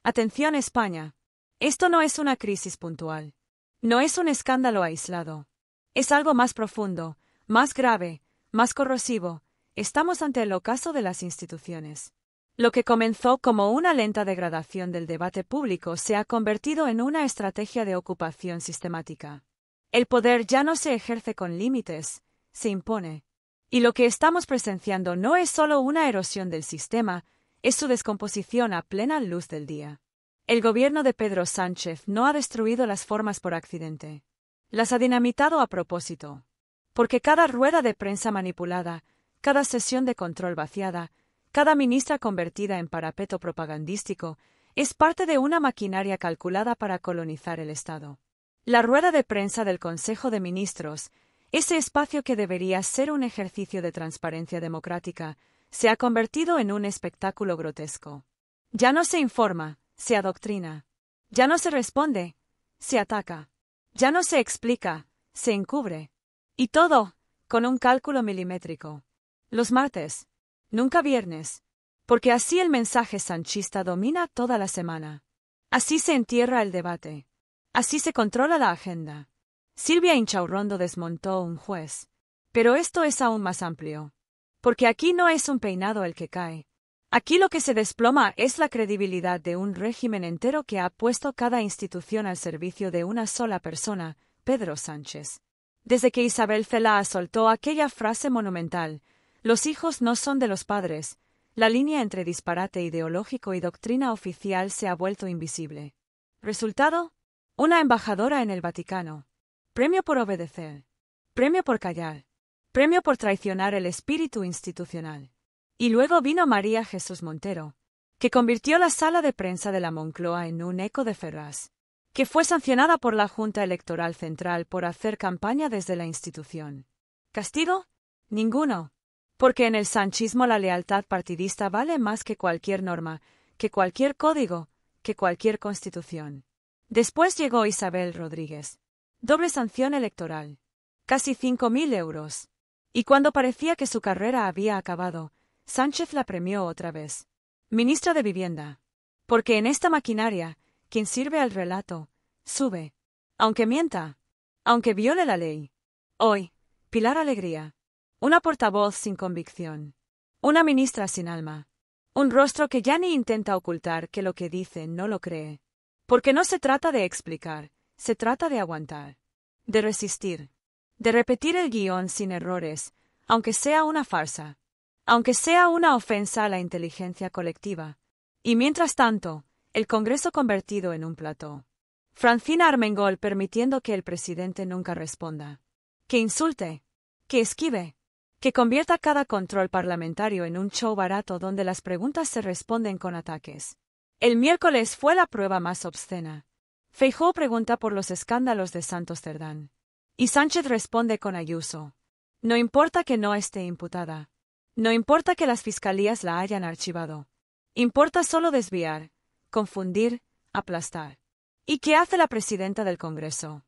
Atención España. Esto no es una crisis puntual. No es un escándalo aislado. Es algo más profundo, más grave, más corrosivo. Estamos ante el ocaso de las instituciones. Lo que comenzó como una lenta degradación del debate público se ha convertido en una estrategia de ocupación sistemática. El poder ya no se ejerce con límites, se impone. Y lo que estamos presenciando no es solo una erosión del sistema, es su descomposición a plena luz del día. El gobierno de Pedro Sánchez no ha destruido las formas por accidente. Las ha dinamitado a propósito. Porque cada rueda de prensa manipulada, cada sesión de control vaciada, cada ministra convertida en parapeto propagandístico, es parte de una maquinaria calculada para colonizar el Estado. La rueda de prensa del Consejo de Ministros, ese espacio que debería ser un ejercicio de transparencia democrática, se ha convertido en un espectáculo grotesco. Ya no se informa, se adoctrina. Ya no se responde, se ataca. Ya no se explica, se encubre. Y todo, con un cálculo milimétrico. Los martes, nunca viernes. Porque así el mensaje sanchista domina toda la semana. Así se entierra el debate. Así se controla la agenda. Silvia Inchaurrondo desmontó un juez. Pero esto es aún más amplio. Porque aquí no es un peinado el que cae. Aquí lo que se desploma es la credibilidad de un régimen entero que ha puesto cada institución al servicio de una sola persona, Pedro Sánchez. Desde que Isabel Celaá soltó aquella frase monumental, los hijos no son de los padres, la línea entre disparate ideológico y doctrina oficial se ha vuelto invisible. ¿Resultado? Una embajadora en el Vaticano. Premio por obedecer. Premio por callar. Premio por traicionar el espíritu institucional. Y luego vino María Jesús Montero, que convirtió la sala de prensa de la Moncloa en un eco de Ferraz, que fue sancionada por la Junta Electoral Central por hacer campaña desde la institución. ¿Castigo? Ninguno. Porque en el sanchismo la lealtad partidista vale más que cualquier norma, que cualquier código, que cualquier constitución. Después llegó Isabel Rodríguez. Doble sanción electoral. Casi 5.000 euros. Y cuando parecía que su carrera había acabado, Sánchez la premió otra vez. Ministra de Vivienda. Porque en esta maquinaria, quien sirve al relato, sube. Aunque mienta. Aunque viole la ley. Hoy, Pilar Alegría. Una portavoz sin convicción. Una ministra sin alma. Un rostro que ya ni intenta ocultar que lo que dice no lo cree. Porque no se trata de explicar, se trata de aguantar. De resistir. De repetir el guión sin errores, aunque sea una farsa. Aunque sea una ofensa a la inteligencia colectiva. Y mientras tanto, el Congreso convertido en un plató. Francina Armengol permitiendo que el presidente nunca responda. Que insulte. Que esquive. Que convierta cada control parlamentario en un show barato donde las preguntas se responden con ataques. El miércoles fue la prueba más obscena. Feijóo pregunta por los escándalos de Santos Cerdán. Y Sánchez responde con Ayuso. No importa que no esté imputada. No importa que las fiscalías la hayan archivado. Importa solo desviar, confundir, aplastar. ¿Y qué hace la presidenta del Congreso?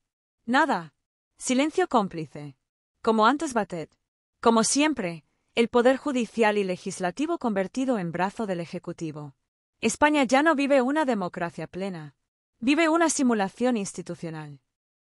Nada. Silencio cómplice. Como antes Batet. Como siempre, el poder judicial y legislativo convertido en brazo del Ejecutivo. España ya no vive una democracia plena. Vive una simulación institucional.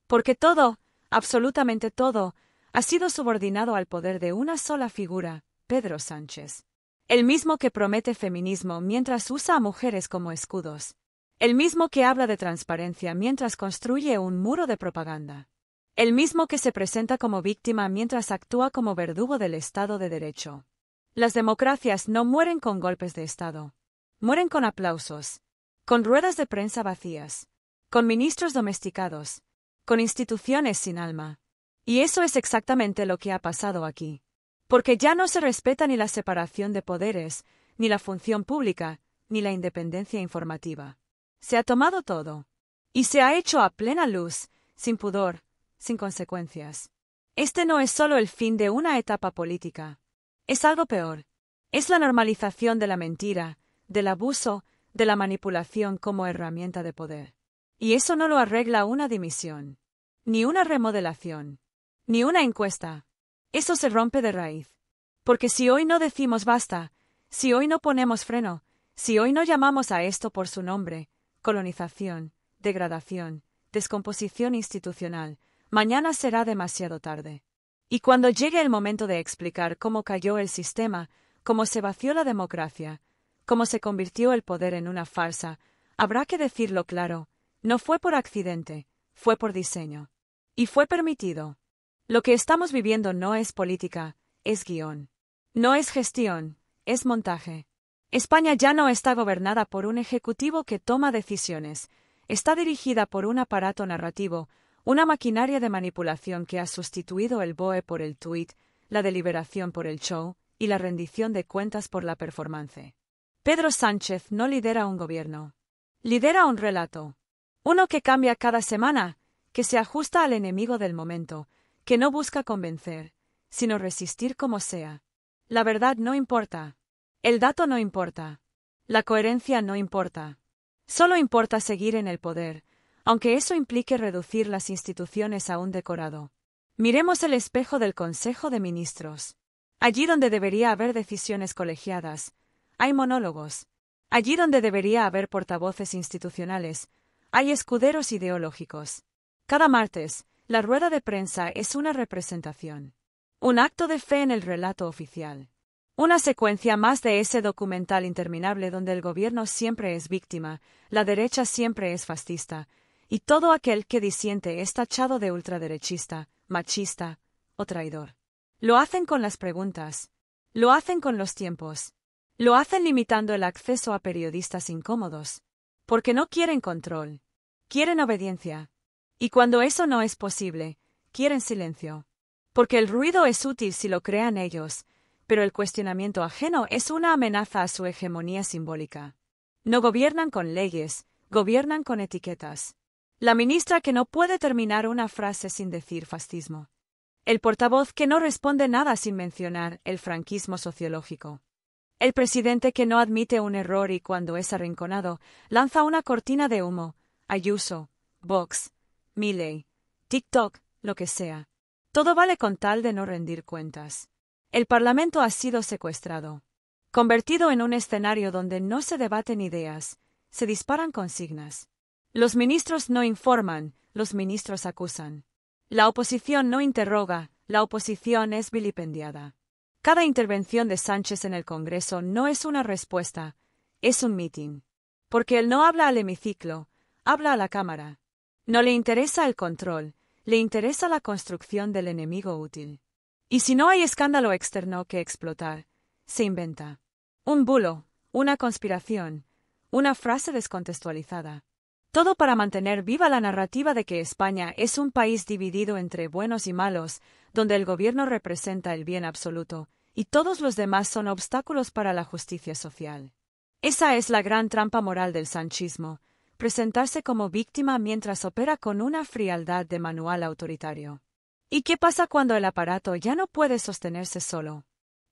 Porque todo, absolutamente todo, ha sido subordinado al poder de una sola figura, Pedro Sánchez. El mismo que promete feminismo mientras usa a mujeres como escudos. El mismo que habla de transparencia mientras construye un muro de propaganda. El mismo que se presenta como víctima mientras actúa como verdugo del Estado de Derecho. Las democracias no mueren con golpes de Estado. Mueren con aplausos. Con ruedas de prensa vacías. Con ministros domesticados. Con instituciones sin alma. Y eso es exactamente lo que ha pasado aquí. Porque ya no se respeta ni la separación de poderes, ni la función pública, ni la independencia informativa. Se ha tomado todo. Y se ha hecho a plena luz, sin pudor, sin consecuencias. Este no es solo el fin de una etapa política. Es algo peor. Es la normalización de la mentira, del abuso, de la manipulación como herramienta de poder. Y eso no lo arregla una dimisión. Ni una remodelación. Ni una encuesta. Eso se rompe de raíz. Porque si hoy no decimos basta, si hoy no ponemos freno, si hoy no llamamos a esto por su nombre, colonización, degradación, descomposición institucional. Mañana será demasiado tarde. Y cuando llegue el momento de explicar cómo cayó el sistema, cómo se vació la democracia, cómo se convirtió el poder en una farsa, habrá que decirlo claro, no fue por accidente, fue por diseño. Y fue permitido. Lo que estamos viviendo no es política, es guión. No es gestión, es montaje. España ya no está gobernada por un ejecutivo que toma decisiones, está dirigida por un aparato narrativo, una maquinaria de manipulación que ha sustituido el BOE por el tuit, la deliberación por el show y la rendición de cuentas por la performance. Pedro Sánchez no lidera un gobierno. Lidera un relato. Uno que cambia cada semana, que se ajusta al enemigo del momento, que no busca convencer, sino resistir como sea. La verdad no importa. El dato no importa. La coherencia no importa. Solo importa seguir en el poder, aunque eso implique reducir las instituciones a un decorado. Miremos el espejo del Consejo de Ministros. Allí donde debería haber decisiones colegiadas, hay monólogos. Allí donde debería haber portavoces institucionales, hay escuderos ideológicos. Cada martes, la rueda de prensa es una representación. Un acto de fe en el relato oficial. Una secuencia más de ese documental interminable donde el gobierno siempre es víctima, la derecha siempre es fascista, y todo aquel que disiente es tachado de ultraderechista, machista o traidor. Lo hacen con las preguntas. Lo hacen con los tiempos. Lo hacen limitando el acceso a periodistas incómodos. Porque no quieren control. Quieren obediencia. Y cuando eso no es posible, quieren silencio. Porque el ruido es útil si lo crean ellos, pero el cuestionamiento ajeno es una amenaza a su hegemonía simbólica. No gobiernan con leyes, gobiernan con etiquetas. La ministra que no puede terminar una frase sin decir fascismo. El portavoz que no responde nada sin mencionar el franquismo sociológico. El presidente que no admite un error y cuando es arrinconado, lanza una cortina de humo, Ayuso, Vox, Milei, TikTok, lo que sea. Todo vale con tal de no rendir cuentas. El Parlamento ha sido secuestrado. Convertido en un escenario donde no se debaten ideas, se disparan consignas. Los ministros no informan, los ministros acusan. La oposición no interroga, la oposición es vilipendiada. Cada intervención de Sánchez en el Congreso no es una respuesta, es un mitin. Porque él no habla al hemiciclo, habla a la Cámara. No le interesa el control, le interesa la construcción del enemigo útil. Y si no hay escándalo externo que explotar, se inventa. Un bulo, una conspiración, una frase descontextualizada. Todo para mantener viva la narrativa de que España es un país dividido entre buenos y malos, donde el gobierno representa el bien absoluto, y todos los demás son obstáculos para la justicia social. Esa es la gran trampa moral del sanchismo, presentarse como víctima mientras opera con una frialdad de manual autoritario. ¿Y qué pasa cuando el aparato ya no puede sostenerse solo?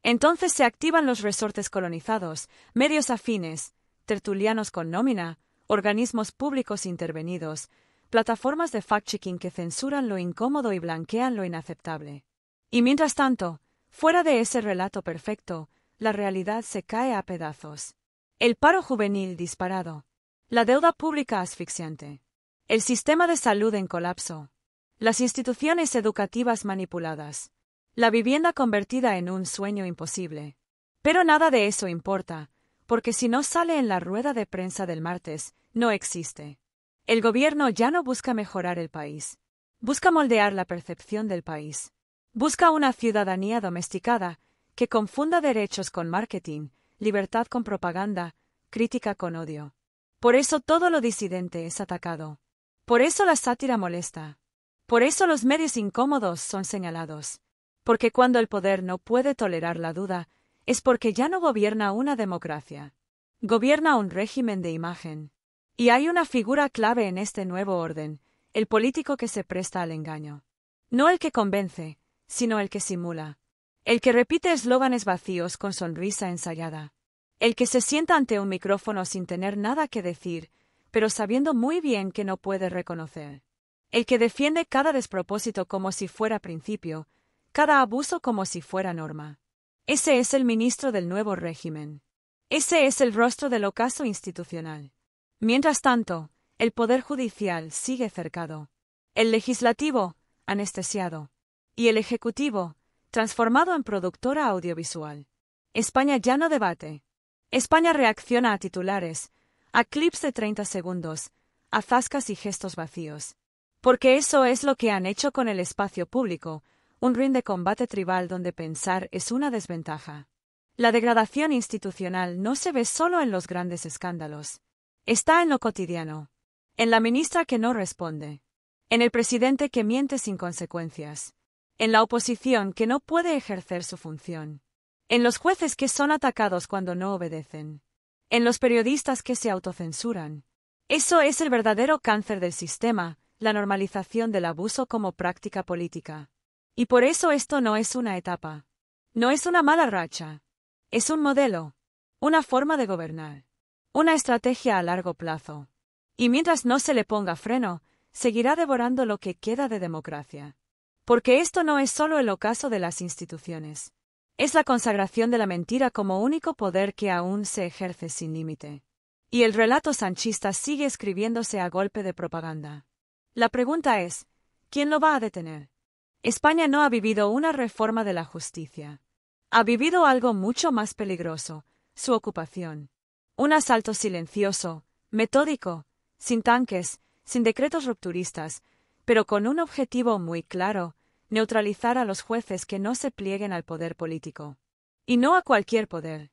Entonces se activan los resortes colonizados, medios afines, tertulianos con nómina, organismos públicos intervenidos, plataformas de fact-checking que censuran lo incómodo y blanquean lo inaceptable. Y mientras tanto, fuera de ese relato perfecto, la realidad se cae a pedazos. El paro juvenil disparado. La deuda pública asfixiante. El sistema de salud en colapso. Las instituciones educativas manipuladas. La vivienda convertida en un sueño imposible. Pero nada de eso importa, porque si no sale en la rueda de prensa del martes, no existe. El gobierno ya no busca mejorar el país. Busca moldear la percepción del país. Busca una ciudadanía domesticada, que confunda derechos con marketing, libertad con propaganda, crítica con odio. Por eso todo lo disidente es atacado. Por eso la sátira molesta. Por eso los medios incómodos son señalados. Porque cuando el poder no puede tolerar la duda, es porque ya no gobierna una democracia. Gobierna un régimen de imagen. Y hay una figura clave en este nuevo orden, el político que se presta al engaño. No el que convence, sino el que simula. El que repite eslóganes vacíos con sonrisa ensayada. El que se sienta ante un micrófono sin tener nada que decir, pero sabiendo muy bien que no puede reconocer. El que defiende cada despropósito como si fuera principio, cada abuso como si fuera norma. Ese es el ministro del nuevo régimen. Ese es el rostro del ocaso institucional. Mientras tanto, el Poder Judicial sigue cercado. El Legislativo, anestesiado. Y el Ejecutivo, transformado en productora audiovisual. España ya no debate. España reacciona a titulares, a clips de 30 segundos, a zascas y gestos vacíos. Porque eso es lo que han hecho con el espacio público, un ring de combate tribal donde pensar es una desventaja. La degradación institucional no se ve solo en los grandes escándalos. Está en lo cotidiano. En la ministra que no responde. En el presidente que miente sin consecuencias. En la oposición que no puede ejercer su función. En los jueces que son atacados cuando no obedecen. En los periodistas que se autocensuran. Eso es el verdadero cáncer del sistema, la normalización del abuso como práctica política. Y por eso esto no es una etapa. No es una mala racha. Es un modelo. Una forma de gobernar. Una estrategia a largo plazo. Y mientras no se le ponga freno, seguirá devorando lo que queda de democracia. Porque esto no es solo el ocaso de las instituciones. Es la consagración de la mentira como único poder que aún se ejerce sin límite. Y el relato sanchista sigue escribiéndose a golpe de propaganda. La pregunta es, ¿quién lo va a detener? España no ha vivido una reforma de la justicia. Ha vivido algo mucho más peligroso, su ocupación. Un asalto silencioso, metódico, sin tanques, sin decretos rupturistas, pero con un objetivo muy claro: neutralizar a los jueces que no se plieguen al poder político. Y no a cualquier poder.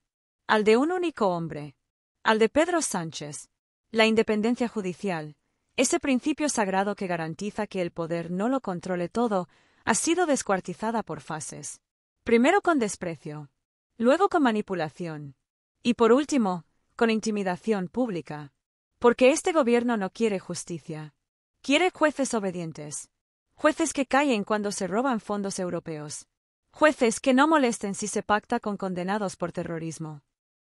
Al de un único hombre. Al de Pedro Sánchez. La independencia judicial, ese principio sagrado que garantiza que el poder no lo controle todo, ha sido descuartizada por fases. Primero con desprecio. Luego con manipulación. Y por último, con intimidación pública. Porque este gobierno no quiere justicia. Quiere jueces obedientes. Jueces que callen cuando se roban fondos europeos. Jueces que no molesten si se pacta con condenados por terrorismo.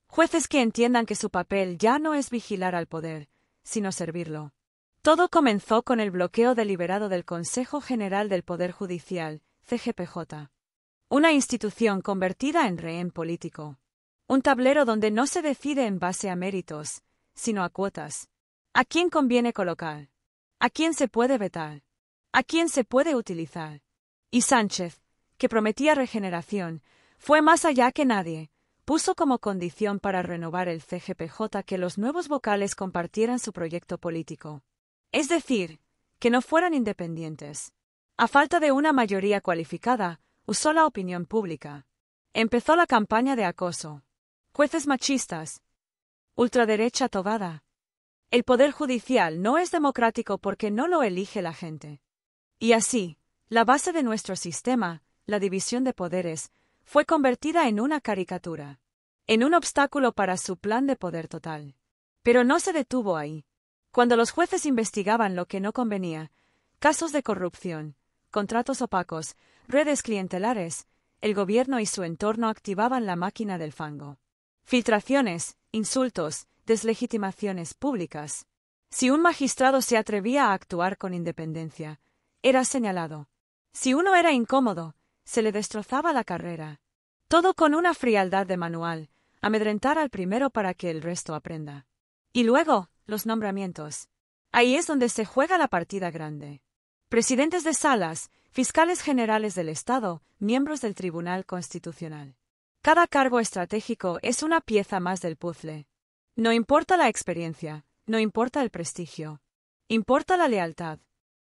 Jueces que entiendan que su papel ya no es vigilar al poder, sino servirlo. Todo comenzó con el bloqueo deliberado del Consejo General del Poder Judicial, CGPJ. Una institución convertida en rehén político. Un tablero donde no se decide en base a méritos, sino a cuotas. ¿A quién conviene colocar? ¿A quién se puede vetar? ¿A quién se puede utilizar? Y Sánchez, que prometía regeneración, fue más allá que nadie. Puso como condición para renovar el CGPJ que los nuevos vocales compartieran su proyecto político. Es decir, que no fueran independientes. A falta de una mayoría cualificada, usó la opinión pública. Empezó la campaña de acoso. Jueces machistas. Ultraderecha togada. El poder judicial no es democrático porque no lo elige la gente. Y así, la base de nuestro sistema, la división de poderes, fue convertida en una caricatura. En un obstáculo para su plan de poder total. Pero no se detuvo ahí. Cuando los jueces investigaban lo que no convenía, casos de corrupción, contratos opacos, redes clientelares, el gobierno y su entorno activaban la máquina del fango. Filtraciones, insultos, deslegitimaciones públicas. Si un magistrado se atrevía a actuar con independencia, era señalado. Si uno era incómodo, se le destrozaba la carrera. Todo con una frialdad de manual, amedrentar al primero para que el resto aprenda. Y luego, los nombramientos. Ahí es donde se juega la partida grande. Presidentes de salas, fiscales generales del Estado, miembros del Tribunal Constitucional. Cada cargo estratégico es una pieza más del puzzle. No importa la experiencia, no importa el prestigio. Importa la lealtad.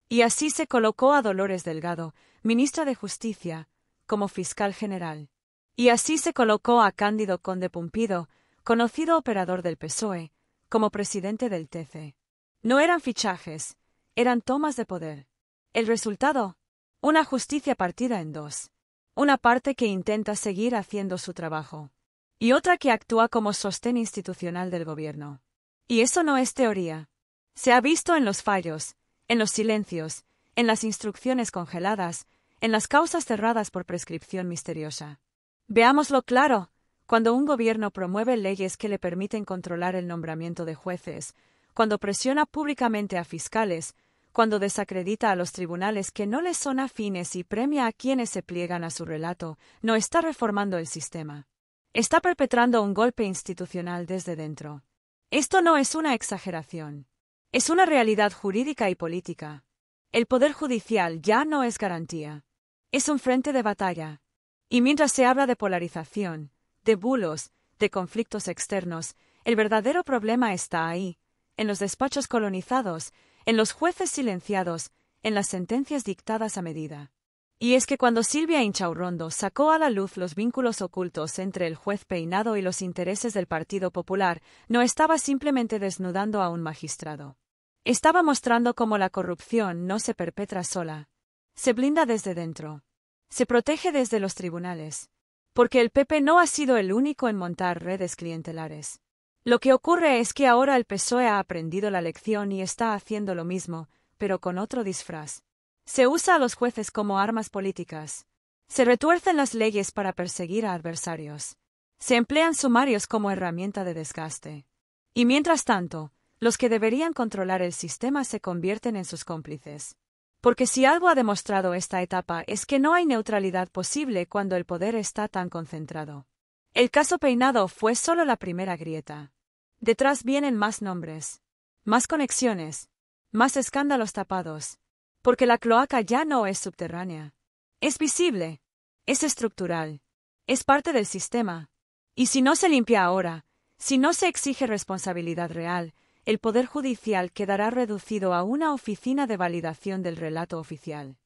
Y así se colocó a Dolores Delgado, ministra de Justicia, como fiscal general. Y así se colocó a Cándido Conde Pumpido, conocido operador del PSOE, como presidente del TC. No eran fichajes, eran tomas de poder. El resultado: una justicia partida en dos. Una parte que intenta seguir haciendo su trabajo. Y otra que actúa como sostén institucional del gobierno. Y eso no es teoría. Se ha visto en los fallos, en los silencios, en las instrucciones congeladas, en las causas cerradas por prescripción misteriosa. Veámoslo claro: cuando un gobierno promueve leyes que le permiten controlar el nombramiento de jueces, cuando presiona públicamente a fiscales, cuando desacredita a los tribunales que no les son afines y premia a quienes se pliegan a su relato, no está reformando el sistema. Está perpetrando un golpe institucional desde dentro. Esto no es una exageración. Es una realidad jurídica y política. El poder judicial ya no es garantía. Es un frente de batalla. Y mientras se habla de polarización, de bulos, de conflictos externos, el verdadero problema está ahí, en los despachos colonizados, en los jueces silenciados, en las sentencias dictadas a medida. Y es que cuando Silvia Inchaurrondo sacó a la luz los vínculos ocultos entre el juez Peinado y los intereses del Partido Popular, no estaba simplemente desnudando a un magistrado. Estaba mostrando cómo la corrupción no se perpetra sola. Se blinda desde dentro. Se protege desde los tribunales. Porque el PP no ha sido el único en montar redes clientelares. Lo que ocurre es que ahora el PSOE ha aprendido la lección y está haciendo lo mismo, pero con otro disfraz. Se usa a los jueces como armas políticas. Se retuercen las leyes para perseguir a adversarios. Se emplean sumarios como herramienta de desgaste. Y mientras tanto, los que deberían controlar el sistema se convierten en sus cómplices. Porque si algo ha demostrado esta etapa es que no hay neutralidad posible cuando el poder está tan concentrado. El caso Peinado fue solo la primera grieta. Detrás vienen más nombres, más conexiones, más escándalos tapados. Porque la cloaca ya no es subterránea. Es visible. Es estructural. Es parte del sistema. Y si no se limpia ahora, si no se exige responsabilidad real, el Poder Judicial quedará reducido a una oficina de validación del relato oficial.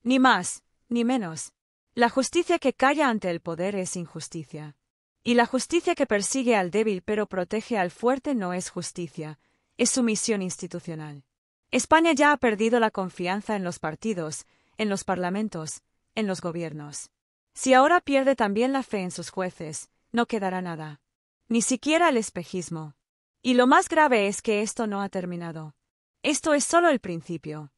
Ni más, ni menos. La justicia que calla ante el poder es injusticia. Y la justicia que persigue al débil pero protege al fuerte no es justicia, es sumisión institucional. España ya ha perdido la confianza en los partidos, en los parlamentos, en los gobiernos. Si ahora pierde también la fe en sus jueces, no quedará nada. Ni siquiera el espejismo. Y lo más grave es que esto no ha terminado. Esto es solo el principio.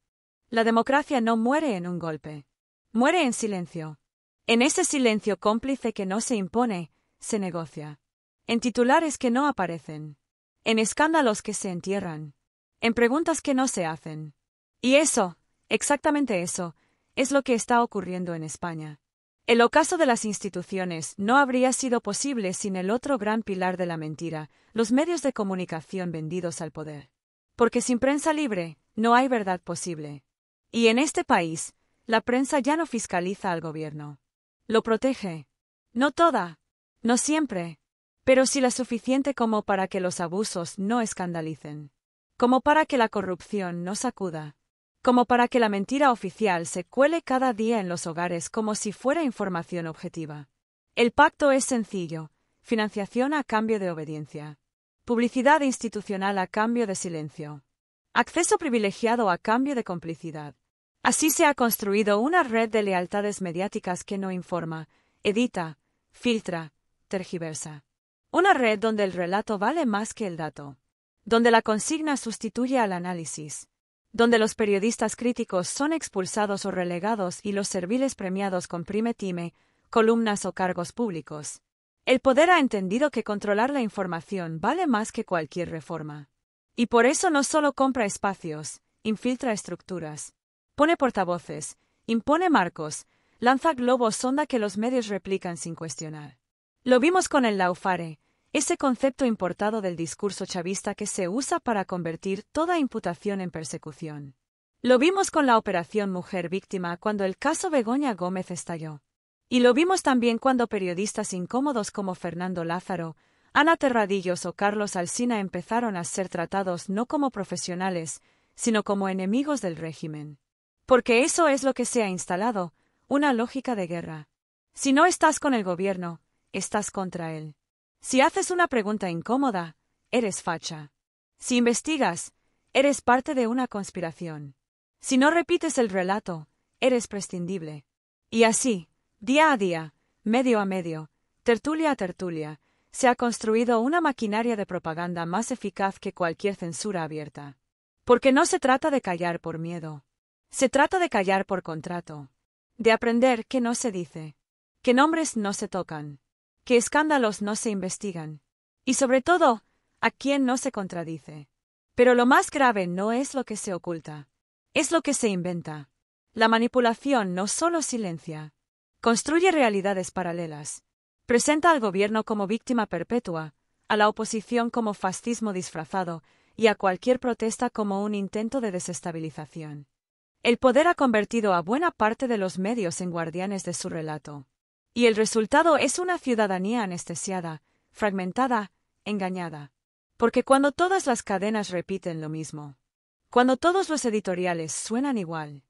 La democracia no muere en un golpe. Muere en silencio. En ese silencio cómplice que no se impone, se negocia. En titulares que no aparecen. En escándalos que se entierran. En preguntas que no se hacen. Y eso, exactamente eso, es lo que está ocurriendo en España. El ocaso de las instituciones no habría sido posible sin el otro gran pilar de la mentira, los medios de comunicación vendidos al poder. Porque sin prensa libre, no hay verdad posible. Y en este país, la prensa ya no fiscaliza al gobierno. Lo protege. No toda. No siempre. Pero sí la suficiente como para que los abusos no escandalicen. Como para que la corrupción no sacuda. Como para que la mentira oficial se cuele cada día en los hogares como si fuera información objetiva. El pacto es sencillo: financiación a cambio de obediencia. Publicidad institucional a cambio de silencio. Acceso privilegiado a cambio de complicidad. Así se ha construido una red de lealtades mediáticas que no informa, edita, filtra, tergiversa. Una red donde el relato vale más que el dato. Donde la consigna sustituye al análisis. Donde los periodistas críticos son expulsados o relegados y los serviles premiados con prime time, columnas o cargos públicos. El poder ha entendido que controlar la información vale más que cualquier reforma. Y por eso no solo compra espacios, infiltra estructuras. Pone portavoces, impone marcos, lanza globos sonda que los medios replican sin cuestionar. Lo vimos con el Laufare, ese concepto importado del discurso chavista que se usa para convertir toda imputación en persecución. Lo vimos con la Operación Mujer Víctima cuando el caso Begoña Gómez estalló. Y lo vimos también cuando periodistas incómodos como Fernando Lázaro, Ana Terradillos o Carlos Alsina empezaron a ser tratados no como profesionales, sino como enemigos del régimen. Porque eso es lo que se ha instalado, una lógica de guerra. Si no estás con el gobierno, estás contra él. Si haces una pregunta incómoda, eres facha. Si investigas, eres parte de una conspiración. Si no repites el relato, eres prescindible. Y así, día a día, medio a medio, tertulia a tertulia, se ha construido una maquinaria de propaganda más eficaz que cualquier censura abierta. Porque no se trata de callar por miedo. Se trata de callar por contrato. De aprender que no se dice. Que nombres no se tocan. Que escándalos no se investigan. Y sobre todo, a quién no se contradice. Pero lo más grave no es lo que se oculta. Es lo que se inventa. La manipulación no solo silencia. Construye realidades paralelas. Presenta al gobierno como víctima perpetua, a la oposición como fascismo disfrazado y a cualquier protesta como un intento de desestabilización. El poder ha convertido a buena parte de los medios en guardianes de su relato. Y el resultado es una ciudadanía anestesiada, fragmentada, engañada. Porque cuando todas las cadenas repiten lo mismo, cuando todos los editoriales suenan igual,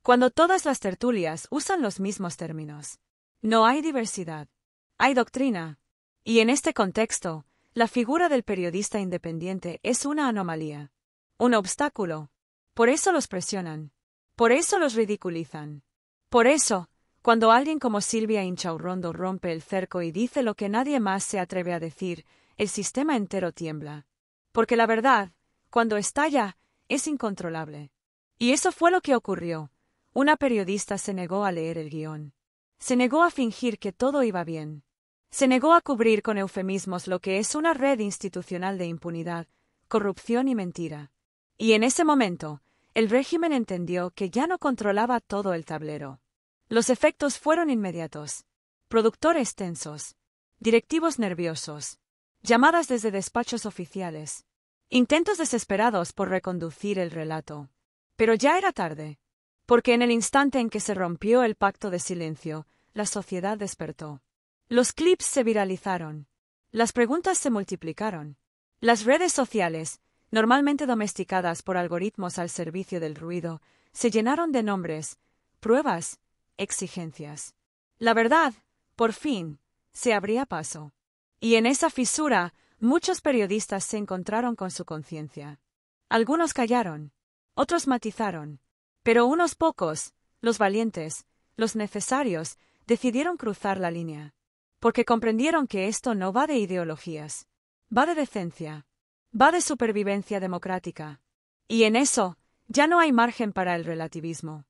cuando todas las tertulias usan los mismos términos, no hay diversidad, hay doctrina. Y en este contexto, la figura del periodista independiente es una anomalía, un obstáculo. Por eso los presionan, por eso los ridiculizan. Por eso, cuando alguien como Silvia Inchaurrondo rompe el cerco y dice lo que nadie más se atreve a decir, el sistema entero tiembla. Porque la verdad, cuando estalla, es incontrolable. Y eso fue lo que ocurrió. Una periodista se negó a leer el guión. Se negó a fingir que todo iba bien. Se negó a cubrir con eufemismos lo que es una red institucional de impunidad, corrupción y mentira. Y en ese momento, el régimen entendió que ya no controlaba todo el tablero. Los efectos fueron inmediatos. Productores tensos. Directivos nerviosos. Llamadas desde despachos oficiales. Intentos desesperados por reconducir el relato. Pero ya era tarde. Porque en el instante en que se rompió el pacto de silencio, la sociedad despertó. Los clips se viralizaron. Las preguntas se multiplicaron. Las redes sociales, normalmente domesticadas por algoritmos al servicio del ruido, se llenaron de nombres, pruebas, exigencias. La verdad, por fin, se abría paso. Y en esa fisura, muchos periodistas se encontraron con su conciencia. Algunos callaron, otros matizaron, pero unos pocos, los valientes, los necesarios, decidieron cruzar la línea. Porque comprendieron que esto no va de ideologías, va de decencia, va de supervivencia democrática. Y en eso, ya no hay margen para el relativismo.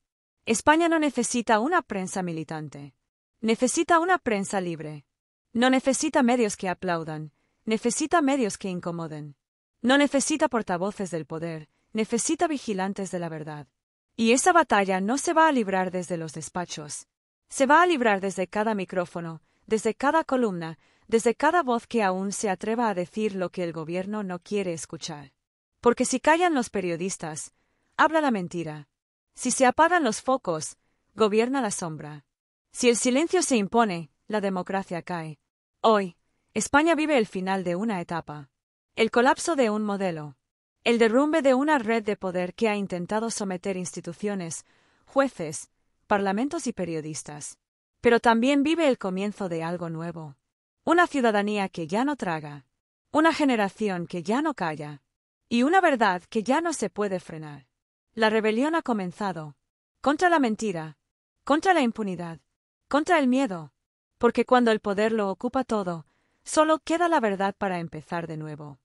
España no necesita una prensa militante. Necesita una prensa libre. No necesita medios que aplaudan, necesita medios que incomoden. No necesita portavoces del poder, necesita vigilantes de la verdad. Y esa batalla no se va a librar desde los despachos. Se va a librar desde cada micrófono, desde cada columna, desde cada voz que aún se atreva a decir lo que el gobierno no quiere escuchar. Porque si callan los periodistas, habla la mentira. Si se apagan los focos, gobierna la sombra. Si el silencio se impone, la democracia cae. Hoy, España vive el final de una etapa. El colapso de un modelo. El derrumbe de una red de poder que ha intentado someter instituciones, jueces, parlamentos y periodistas. Pero también vive el comienzo de algo nuevo. Una ciudadanía que ya no traga. Una generación que ya no calla. Y una verdad que ya no se puede frenar. La rebelión ha comenzado. Contra la mentira. Contra la impunidad. Contra el miedo. Porque cuando el poder lo ocupa todo, solo queda la verdad para empezar de nuevo.